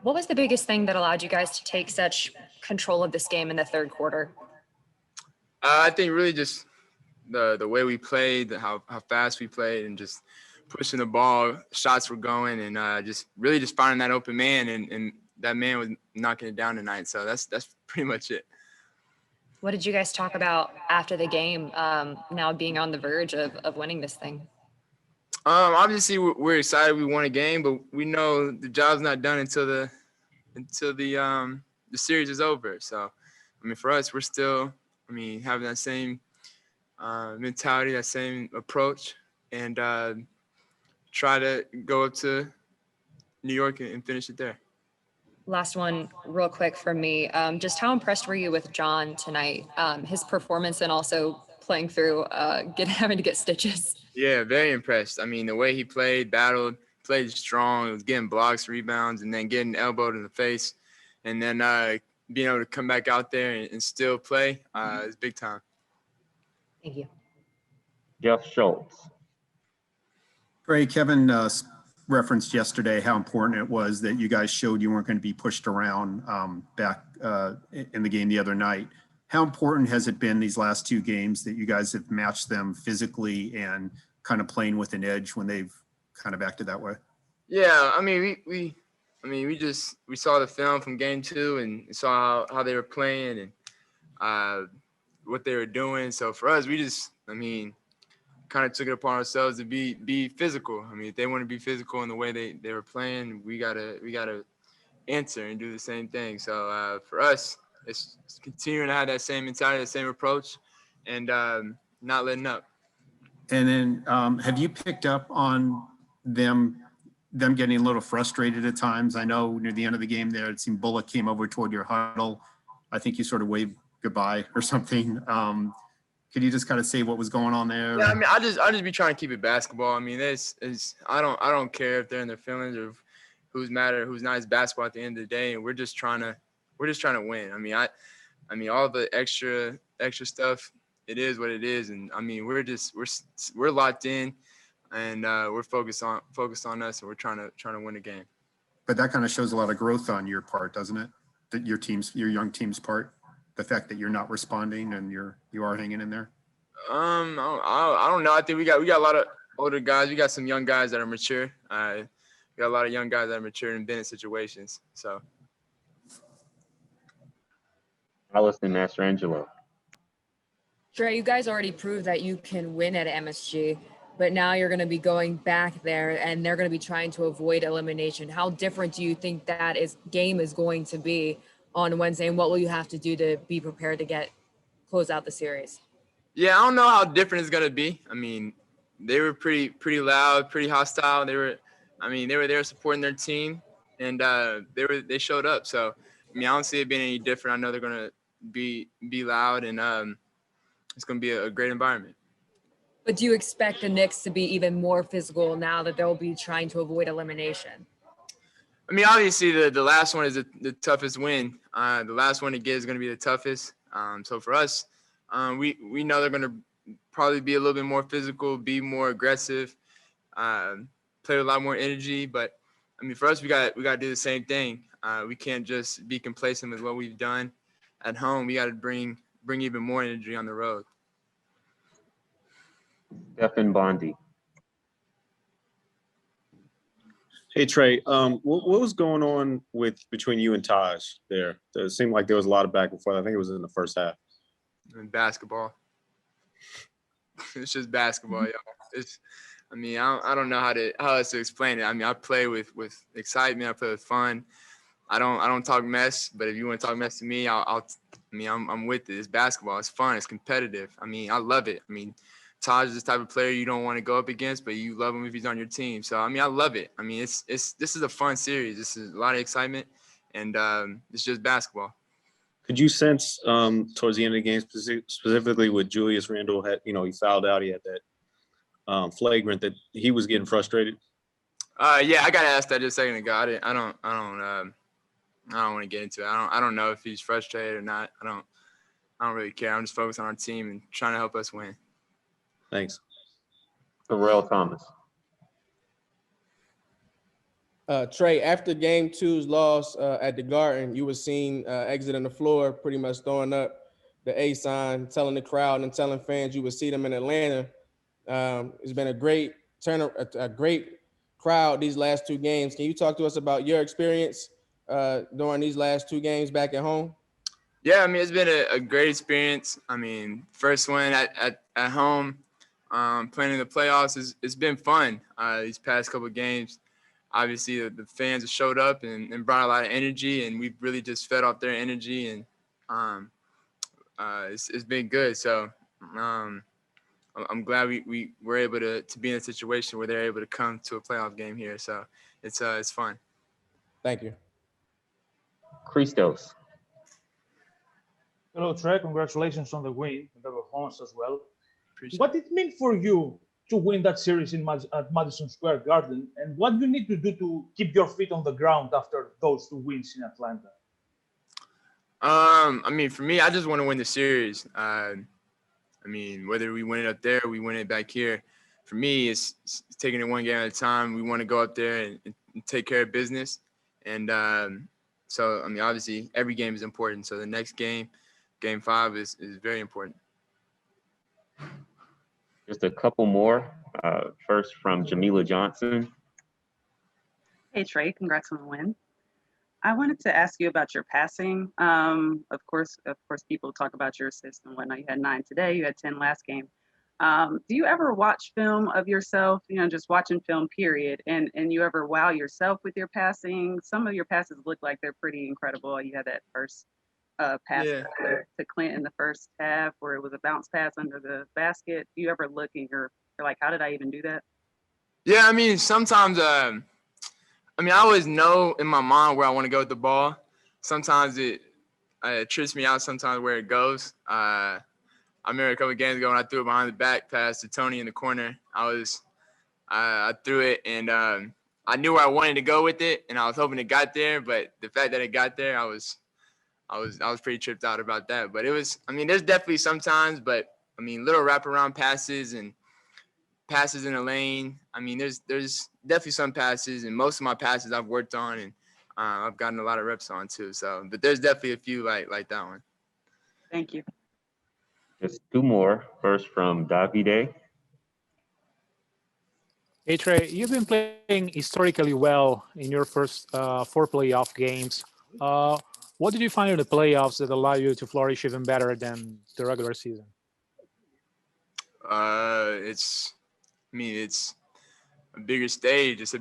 What was the biggest thing that allowed you guys to take such control of this game in the third quarter? I think really just the way we played, how fast we played, and just pushing the ball, shots were going, and just finding that open man, and that man was knocking it down tonight. So that's pretty much it. What did you guys talk about after the game, now being on the verge of winning this thing? Obviously, we're excited we won a game, but we know the job's not done until the series is over. So, I mean, for us, we're still, having that same mentality, that same approach, and try to go up to New York and finish it there. Last one real quick from me. Just how impressed were you with John tonight? His performance and also playing through having to get stitches. Yeah, very impressed. I mean, the way he played, battled, played strong, was getting blocks, rebounds, and then getting elbowed in the face, and then being able to come back out there and still play is big time. Thank you. Jeff Schultz. Trae, Kevin referenced yesterday how important it was that you guys showed you weren't going to be pushed around back in the game the other night. How important has it been these last two games that you guys have matched them physically and kind of playing with an edge when they've kind of acted that way? Yeah, I mean, we saw the film from game 2 and saw how they were playing and what they were doing. So for us, we just, kind of took it upon ourselves to be physical. I mean, if they want to be physical in the way they were playing, we gotta answer and do the same thing. So for us, it's continuing to have that same mentality, that same approach, and not letting up. And then have you picked up on them getting a little frustrated at times? I know near the end of the game there, it seemed Bullock came over toward your huddle. I think you sort of waved goodbye or something. Could you just kind of say what was going on there? Yeah, I mean, I just be trying to keep it basketball. I mean, I don't care if they're in their feelings or who's mad or who's not. It's basketball at the end of the day, and we're just trying to win. I mean, all the extra stuff, it is what it is, and I mean, we're locked in, and we're focused on us, and we're trying to win the game. But that kind of shows a lot of growth on your part, doesn't it? That your young team's part. The fact that you're not responding and you are hanging in there? I don't know. I think we got a lot of older guys. We got some young guys that are mature. We got a lot of young guys that are mature and been in situations. So. Allison Mastrangelo. Trae, you guys already proved that you can win at MSG, but now you're going to be going back there and they're going to be trying to avoid elimination. How different do you think that game is going to be on Wednesday, and what will you have to do to be prepared to close out the series? Yeah, I don't know how different it's gonna be. I mean, they were pretty loud, pretty hostile. They were there supporting their team, and they showed up. So I don't see it being any different. I know they're gonna be loud, and it's gonna be a great environment. But do you expect the Knicks to be even more physical now that they'll be trying to avoid elimination? I mean, obviously the last one is the toughest win. The last one to get is going to be the toughest. So for us, we know they're going to probably be a little bit more physical, be more aggressive, play with a lot more energy. But I mean, for us, we got to do the same thing. We can't just be complacent with what we've done at home. We got to bring even more energy on the road. Stephen Bondi. Hey, Trae, what was going on between you and Taj there? It seemed like there was a lot of back and forth. I think it was in the first half. And basketball. It's just basketball, y'all. I don't know how else to explain it. I mean, I play with excitement. I play with fun. I don't talk mess, but if you want to talk mess to me, I'm with it. It's basketball. It's fun. It's competitive. I mean, I love it. I mean, Taj is the type of player you don't want to go up against, but you love him if he's on your team. So, I mean, I love it. I mean, this is a fun series. This is a lot of excitement, and it's just basketball. Could you sense towards the end of the game, specifically with Julius Randle, he fouled out, he had that flagrant, that he was getting frustrated? Yeah, I got asked that just a second ago. I don't want to get into it. I don't know if he's frustrated or not. I don't really care. I'm just focused on our team and trying to help us win. Thanks. Terrell Thomas. Trae, after game two's loss at the Garden, you were seen exiting the floor, pretty much throwing up the A sign, telling the crowd and telling fans you would see them in Atlanta. It's been a great a great crowd these last two games. Can you talk to us about your experience during these last two games back at home? Yeah, I mean, it's been a great experience. I mean, first one at home, playing in the playoffs, it's been fun these past couple of games. Obviously, the fans have showed up and brought a lot of energy, and we've really just fed off their energy, and it's been good. So I'm glad we were able to be in a situation where they're able to come to a playoff game here. So it's fun. Thank you. Christos. Hello, Trey. Congratulations on the win and the performance as well. Appreciate What it meant for you to win that series at Madison Square Garden, and what you need to do to keep your feet on the ground after those two wins in Atlanta? I mean, for me, I just want to win the series. I mean, whether we win it up there or we win it back here, for me, it's taking it one game at a time. We want to go up there and take care of business. And so, I mean, obviously, every game is important. So the next game, Game 5, is very important. Just a couple more. First from Jamila Johnson. Hey, Trey, congrats on the win. I wanted to ask you about your passing. Of course, people talk about your assists and whatnot. You had 9 today. You had 10 last game. Do you ever watch film of yourself, just watching film, period, and you ever wow yourself with your passing? Some of your passes look like they're pretty incredible. You had that first pass to Clint in the first half where it was a bounce pass under the basket. Do you ever look and you're like, how did I even do that? Yeah, I mean, sometimes I always know in my mind where I want to go with the ball. Sometimes it trips me out sometimes where it goes. I remember a couple of games ago when I threw it behind the back pass to Tony in the corner. I threw it and I knew where I wanted to go with it, and I was hoping it got there. But the fact that it got there, I was pretty tripped out about that. But there's definitely sometimes, but I mean, little wraparound passes and passes in the lane. I mean, there's definitely some passes, and most of my passes I've worked on, and I've gotten a lot of reps on too. So, but there's definitely a few like that one. Thank you. Just two more. First from Davide. Hey Trey, you've been playing historically well in your first 4 playoff games. What did you find in the playoffs that allowed you to flourish even better than the regular season? It's a bigger stage. It's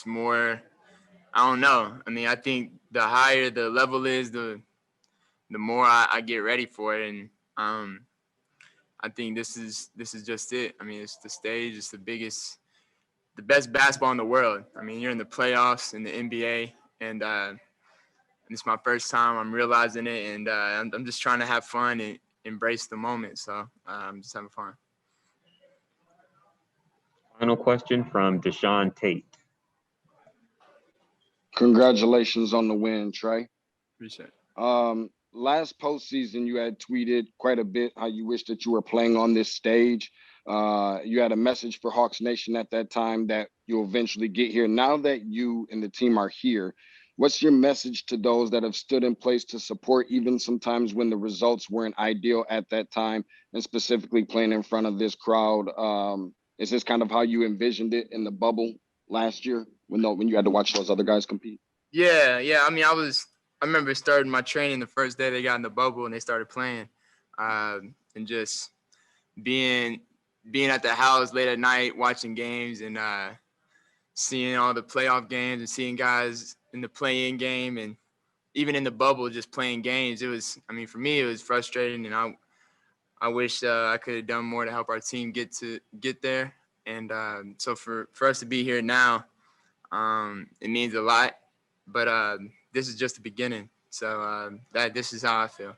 more, I don't know. I mean, I think the higher the level is, the more I get ready for it. And I think this is just it. I mean, it's the stage. It's the best basketball in the world. I mean, you're in the playoffs in the NBA, and it's my first time. I'm realizing it, and I'm just trying to have fun and embrace the moment. So I'm just having fun. Final question from Deshaun Tate. Congratulations on the win, Trae. Appreciate it. Last postseason, you had tweeted quite a bit how you wish that you were playing on this stage. You had a message for Hawks Nation at that time that you'll eventually get here. Now that you and the team are here, what's your message to those that have stood in place to support even sometimes when the results weren't ideal at that time, and specifically playing in front of this crowd? Is this kind of how you envisioned it in the bubble last year when you had to watch those other guys compete? Yeah. I mean, I remember starting my training the first day they got in the bubble and they started playing, and just being at the house late at night watching games and seeing all the playoff games and seeing guys in the play-in game and even in the bubble just playing games. For me, it was frustrating, and I wish I could have done more to help our team get there. And so for us to be here now, it means a lot. But this is just the beginning. So this is how I feel.